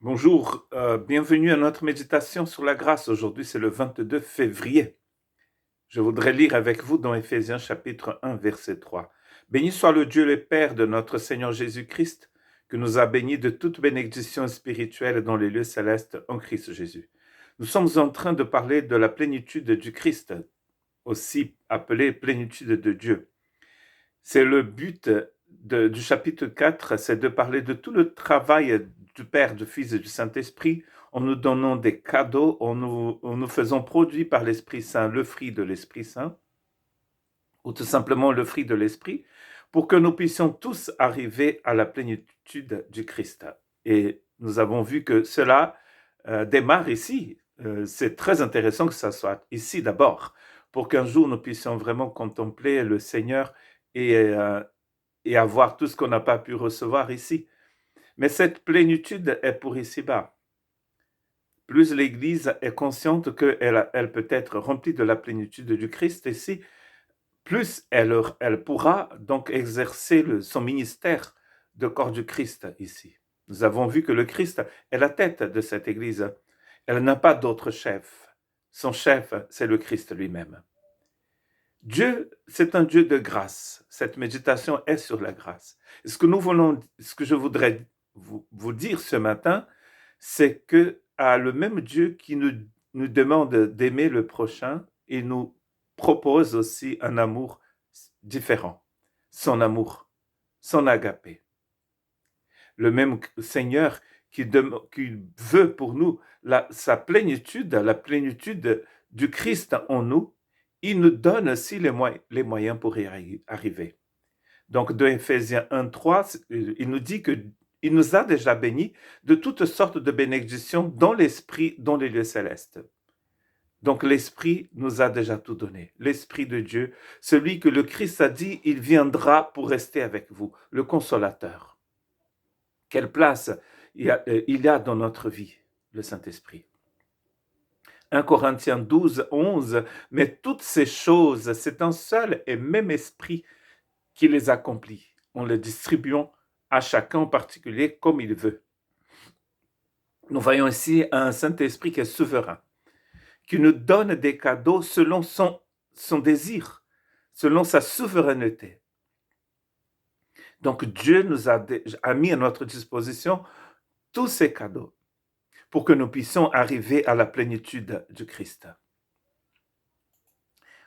Bonjour, bienvenue à notre méditation sur la grâce. Aujourd'hui, c'est le 22 février. Je voudrais lire avec vous dans Éphésiens chapitre 1, verset 3. Béni soit le Dieu le Père de notre Seigneur Jésus-Christ, qui nous a bénis de toute bénédiction spirituelle dans les lieux célestes en Christ Jésus. Nous sommes en train de parler de la plénitude du Christ, aussi appelée plénitude de Dieu. C'est le but du chapitre 4, c'est de parler de tout le travail du Père, du Fils et du Saint-Esprit en nous donnant des cadeaux, en nous faisant produire par l'Esprit Saint le fruit de l'Esprit Saint, ou tout simplement le fruit de l'Esprit, pour que nous puissions tous arriver à la plénitude du Christ. Et nous avons vu que cela démarre ici. C'est très intéressant que ça soit ici d'abord, pour qu'un jour nous puissions vraiment contempler le Seigneur et avoir tout ce qu'on n'a pas pu recevoir ici. Mais cette plénitude est pour ici-bas. Plus l'Église est consciente qu'elle peut être remplie de la plénitude du Christ ici, plus elle pourra donc exercer son ministère de corps du Christ ici. Nous avons vu que le Christ est la tête de cette Église. Elle n'a pas d'autre chef. Son chef, c'est le Christ lui-même. Dieu, c'est un Dieu de grâce. Cette méditation est sur la grâce. Et ce que je voudrais vous dire ce matin, c'est que le même Dieu qui nous demande d'aimer le prochain, il nous propose aussi un amour différent. Son amour, son agapé. Le même Seigneur qui veut pour nous sa plénitude, la plénitude du Christ en nous, il nous donne aussi les moyens pour y arriver. Donc, de Éphésiens 1, 3, il nous dit qu'il nous a déjà bénis de toutes sortes de bénédictions dans l'esprit, dans les lieux célestes. Donc, l'Esprit nous a déjà tout donné. L'Esprit de Dieu, celui que le Christ a dit, il viendra pour rester avec vous, le Consolateur. Quelle place il y a dans notre vie, le Saint-Esprit. 1 Corinthiens 12, 11, mais toutes ces choses, c'est un seul et même esprit qui les accomplit, en les distribuant à chacun en particulier comme il veut. Nous voyons ici un Saint-Esprit qui est souverain, qui nous donne des cadeaux selon son désir, selon sa souveraineté. Donc Dieu nous a mis à notre disposition tous ces cadeaux pour que nous puissions arriver à la plénitude du Christ.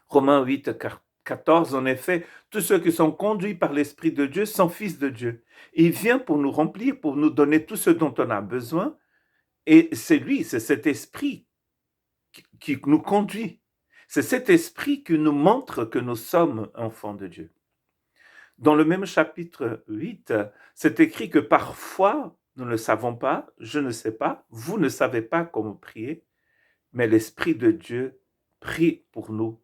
Romains 8, 14, en effet, tous ceux qui sont conduits par l'Esprit de Dieu sont fils de Dieu. Il vient pour nous remplir, pour nous donner tout ce dont on a besoin, et c'est cet Esprit qui nous conduit. C'est cet Esprit qui nous montre que nous sommes enfants de Dieu. Dans le même chapitre 8, c'est écrit que parfois, nous ne savons pas, je ne sais pas, vous ne savez pas comment prier, mais l'Esprit de Dieu prie pour nous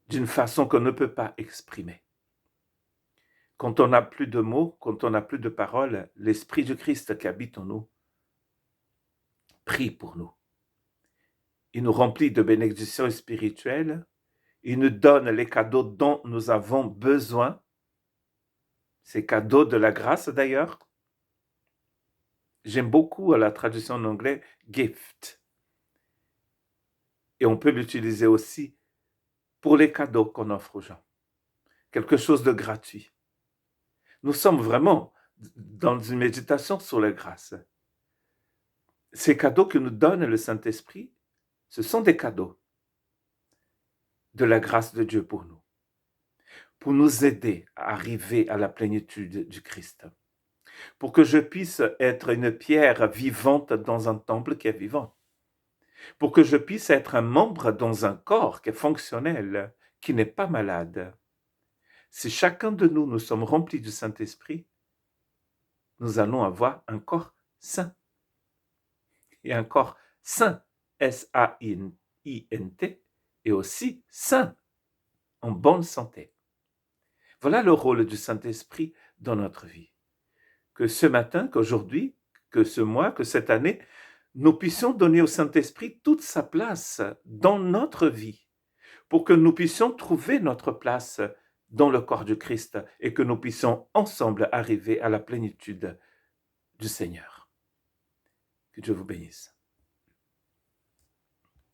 d'une façon qu'on ne peut pas exprimer. Quand on n'a plus de mots, quand on n'a plus de paroles, l'Esprit du Christ qui habite en nous prie pour nous. Il nous remplit de bénédictions spirituelles, il nous donne les cadeaux dont nous avons besoin, ces cadeaux de la grâce d'ailleurs. J'aime beaucoup la traduction en anglais « gift ». Et on peut l'utiliser aussi pour les cadeaux qu'on offre aux gens. Quelque chose de gratuit. Nous sommes vraiment dans une méditation sur la grâce. Ces cadeaux que nous donne le Saint-Esprit, ce sont des cadeaux de la grâce de Dieu pour nous aider à arriver à la plénitude du Christ, pour que je puisse être une pierre vivante dans un temple qui est vivant, pour que je puisse être un membre dans un corps qui est fonctionnel, qui n'est pas malade. Si chacun de nous sommes remplis du Saint-Esprit, nous allons avoir un corps sain. Et un corps sain, S-A-I-N-T, et aussi sain, en bonne santé. Voilà le rôle du Saint-Esprit dans notre vie. Que ce matin, qu'aujourd'hui, que ce mois, que cette année, nous puissions donner au Saint-Esprit toute sa place dans notre vie, pour que nous puissions trouver notre place dans le corps du Christ et que nous puissions ensemble arriver à la plénitude du Seigneur. Que Dieu vous bénisse.